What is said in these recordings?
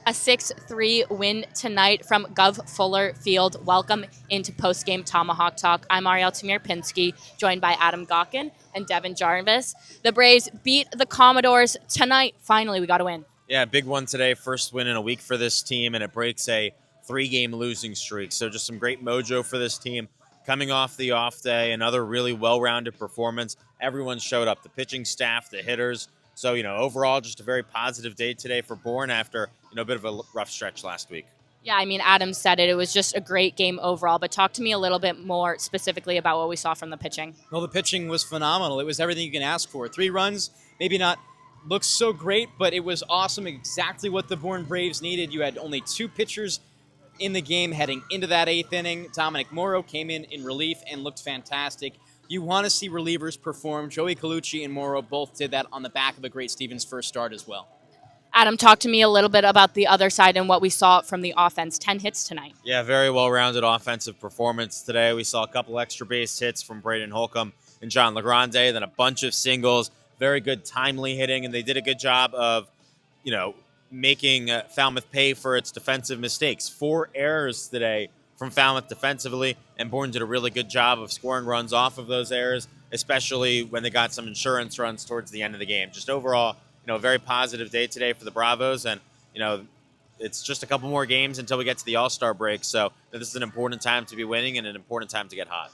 A 6-3 win tonight from Gov Fuller Field. Welcome into Postgame Tomahawk Talk. I'm Ariel Pinsky, joined by Adam Gawkin and Devin Jarvis. The Braves beat the Commodores tonight. Finally, we got a win. Yeah, big one today. First win in a week for this team, and it breaks a 3-game losing streak. So just some great mojo for this team. Coming off the off day, another really well-rounded performance. Everyone showed up, the pitching staff, the hitters. So, overall, just a very positive day today for Bourne after, a bit of a rough stretch last week. Yeah, I mean, Adam said it. It was just a great game overall. But talk to me a little bit more specifically about what we saw from the pitching. Well, the pitching was phenomenal. It was everything you can ask for. 3 runs, maybe not looks so great, but it was awesome. Exactly what the Bourne Braves needed. You had only 2 pitchers in the game heading into that 8th inning. Dominic Morrow came in relief and looked fantastic. You want to see relievers perform. Joey Colucci and Morrow both did that on the back of a great Stevens first start as well. Adam, talk to me a little bit about the other side and what we saw from the offense. 10 hits tonight. Yeah, very well-rounded offensive performance today. We saw a couple extra base hits from Braden Holcomb and John LeGrande, then a bunch of singles, very good timely hitting, and they did a good job of, making Falmouth pay for its defensive mistakes. 4 errors today from Falmouth defensively, and Bourne did a really good job of scoring runs off of those errors, especially when they got some insurance runs towards the end of the game. Just overall, a very positive day today for the Bravos, and, it's just a couple more games until we get to the All-Star break, so this is an important time to be winning and an important time to get hot.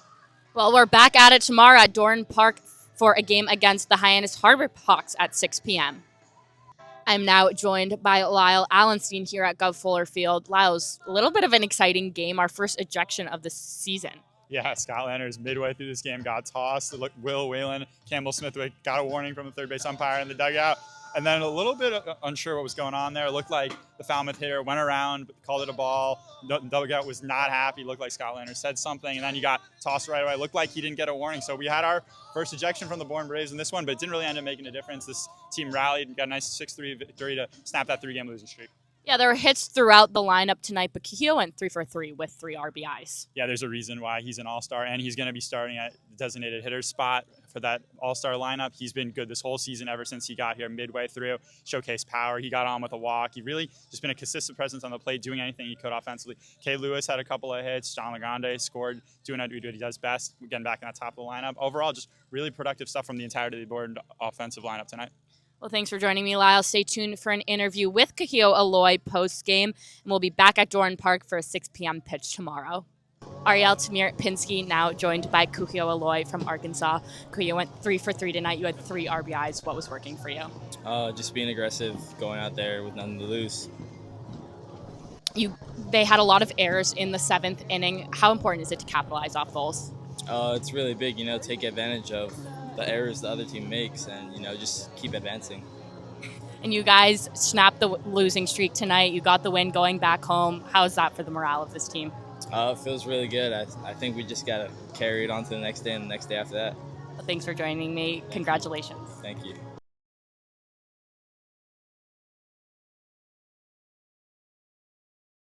Well, we're back at it tomorrow at Dorn Park for a game against the Hyannis Harbor Hawks at 6 p.m. I'm now joined by Lyle Allenstein here at Gov Fuller Field. Lyle's a little bit of an exciting game, our first ejection of the season. Yeah, Scott Landers midway through this game got tossed. Will Whalen, Campbell Smithwick got a warning from the third base umpire in the dugout. And then a little bit unsure what was going on there. It looked like the Falmouth hitter went around, called it a ball. The dugout was not happy. It looked like Scott Landers said something, and then he got tossed right away. It looked like he didn't get a warning. So we had our first ejection from the Bourne Braves in this one, but it didn't really end up making a difference. This team rallied and got a nice 6-3 victory to snap that 3-game losing streak. Yeah, there were hits throughout the lineup tonight, but Kuhio went 3 for 3 with 3 RBIs. Yeah, there's a reason why he's an all-star, and he's going to be starting at the designated hitter spot for that all-star lineup. He's been good this whole season ever since he got here midway through, showcased power. He got on with a walk. He really just been a consistent presence on the plate, doing anything he could offensively. Kay Lewis had a couple of hits. John LeGrande scored, doing what he does best, getting back in the top of the lineup. Overall, just really productive stuff from the entirety of the Bourne offensive lineup tonight. Well, thanks for joining me, Lyle. Stay tuned for an interview with Kuhio Aloy post-game, and we'll be back at Dorn Park for a 6 p.m. pitch tomorrow. Ariel Pinsky now joined by Kuhio Aloy from Arkansas. Kuhio went 3 for 3 tonight. You had 3 RBIs. What was working for you? Just being aggressive, going out there with nothing to lose. They had a lot of errors in the 7th inning. How important is it to capitalize off those? It's really big, take advantage of the errors the other team makes and, just keep advancing. And you guys snapped the losing streak tonight. You got the win going back home. How is that for the morale of this team? It feels really good. I think we just got to carry it on to the next day and the next day after that. Well, thanks for joining me. Congratulations. Thank you.